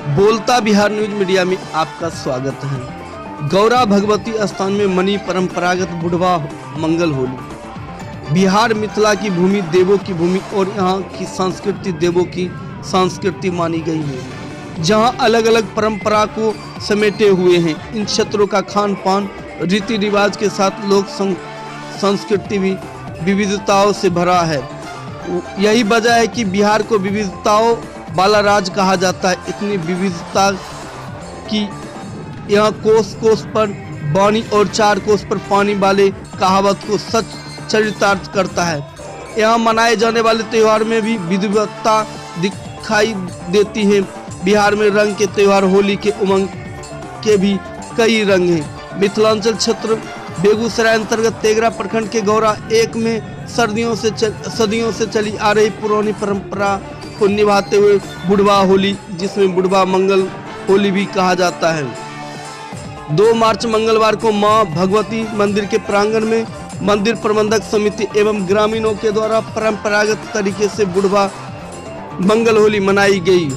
बोलता Bihar news media में आपका स्वागत है। गौरा भगवती स्थान में मनी परंपरागत बुढ़वा मंगल होली। बिहार मिथिला की भूमि, देवों की भूमि और यहाँ की संस्कृति देवों की संस्कृति मानी गई है, जहाँ अलग अलग परंपरा को समेटे हुए हैं। इन क्षेत्रों का खान पान रीति रिवाज के साथ लोक संस्कृति भी विविधताओं से भरा है। यही वजह है कि बिहार को विविधताओं वाला राज्य कहा जाता है। इतनी विविधता की यहाँ कोस कोस पर वाणी और चार कोस पर पानी वाले कहावत को सच चरितार्थ करता है। यहाँ मनाए जाने वाले त्योहार में भी विविधता दिखाई देती है। बिहार में रंग के त्योहार होली के उमंग के भी कई रंग हैं। मिथिलांचल क्षेत्र बेगूसराय अंतर्गत तेघरा प्रखंड के गौरा एक में सदियों से चली आ रही पुरानी परंपरा को निभाते हुए बुढ़वा होली, जिसमें बुढ़वा मंगल होली भी कहा जाता है। 2 मार्च मंगलवार को मां भगवती मंदिर के प्रांगण में मंदिर प्रबंधक समिति एवं ग्रामीणों के द्वारा परंपरागत तरीके से बुढ़वा मंगल होली मनाई गई।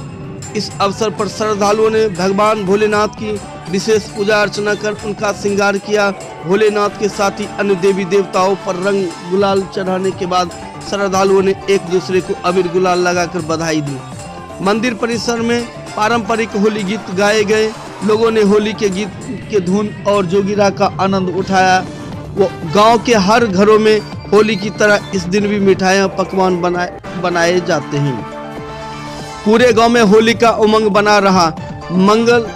इस अवसर पर श्रद्धालुओं ने भगवान भोलेनाथ की विशेष पूजा अर्चना कर उनका श्रृंगार किया। भोलेनाथ के साथ ही अन्य देवी देवताओं पर रंग गुलाल चढ़ाने के बाद श्रद्धालुओं ने एक दूसरे को अबीर गुलाल लगाकर बधाई दी। मंदिर परिसर में पारंपरिक होली गीत गाए गए। लोगों ने होली के गीत के धुन और जोगिरा का आनंद उठाया। वो गांव के हर घरों में होली की तरह इस दिन भी मिठाइयाँ पकवान बनाए जाते हैं। पूरे गांव में होली का उमंग बना रहा। मंगल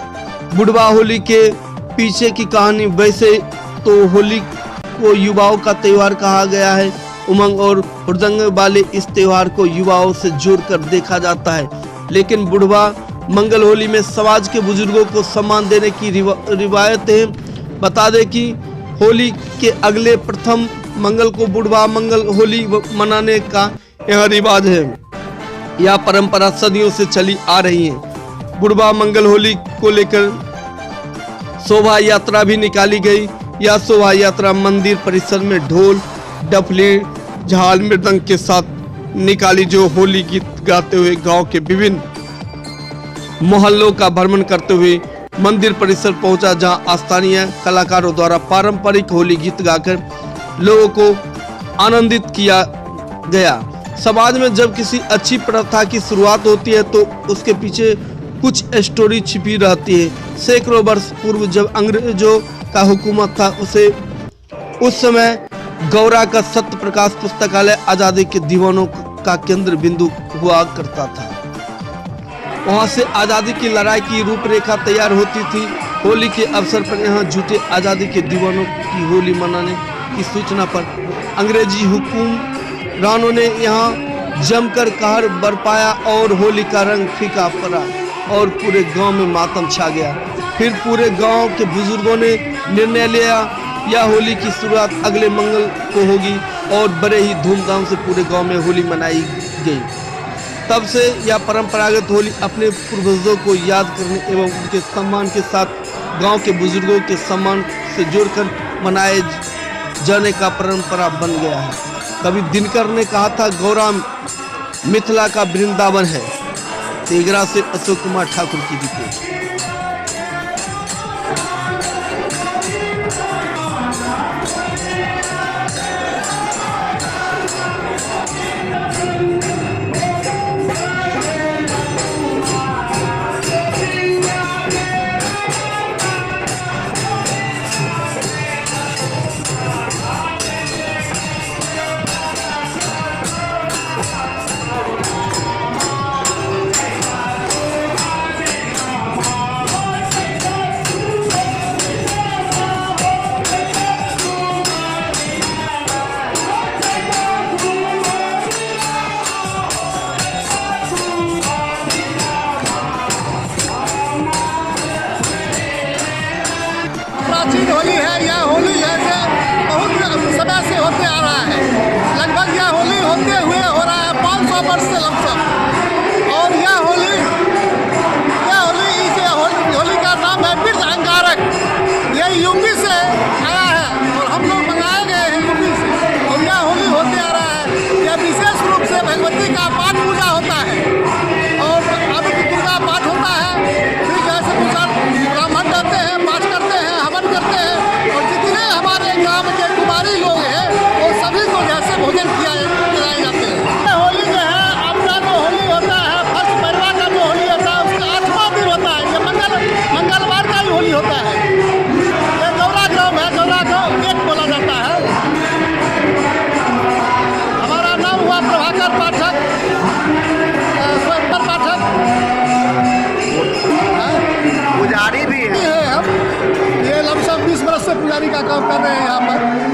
बुढ़वा होली के पीछे की कहानी, वैसे तो होली को युवाओं का त्योहार कहा गया है। उमंग और हुड़दंग वाले इस त्योहार को युवाओं से जोड़कर देखा जाता है, लेकिन बुढ़वा मंगल होली में समाज के बुजुर्गों को सम्मान देने की रिवायत है। बता दें कि होली के अगले प्रथम मंगल को बुढ़वा मंगल होली मनाने का यह रिवाज है। यह परंपरा सदियों से चली आ रही है। बुढ़वा मंगल होली को लेकर शोभा यात्रा भी निकाली गई। यह शोभा यात्रा मंदिर परिसर में ढोल, डफली, झाल, मृदंग के साथ निकाली, जो होली गीत गाते हुए गांव के विभिन्न मोहल्लों का भ्रमण करते हुए मंदिर परिसर पहुंचा, जहां स्थानीय कलाकारों द्वारा पारंपरिक होली गीत गाकर लोगों को आनंदित किया गया। समाज में जब किसी अच्छी प्रथा की शुरुआत होती है तो उसके पीछे कुछ स्टोरी छिपी रहती है। सैकड़ों वर्ष पूर्व जब अंग्रेजों का हुकूमत था, उस समय गौरा का सत्य प्रकाश पुस्तकालय आजादी के दीवानों का केंद्र बिंदु हुआ करता था। वहां से आजादी की लड़ाई की रूपरेखा तैयार होती थी। होली के अवसर पर यहाँ जुटे आजादी के दीवानों की होली मनाने की सूचना पर अंग्रेजी हुक्मरानों ने यहाँ जमकर कहर बरपाया और होली का रंग फीका पड़ा और पूरे गांव में मातम छा गया। फिर पूरे गांव के बुजुर्गों ने निर्णय लिया यह होली की शुरुआत अगले मंगल को होगी और बड़े ही धूमधाम से पूरे गांव में होली मनाई गई। तब से यह परंपरागत होली अपने पूर्वजों को याद करने एवं उनके सम्मान के साथ गांव के बुजुर्गों के सम्मान से जोड़कर मनाए जाने का परंपरा बन गया है। कभी दिनकर ने कहा था, गौरा मिथिला का वृंदावन है। तेघरा से अशोक कुमार ठाकुर की रिपोर्ट। पुजारी का काम कर रहे हैं यहाँ पर।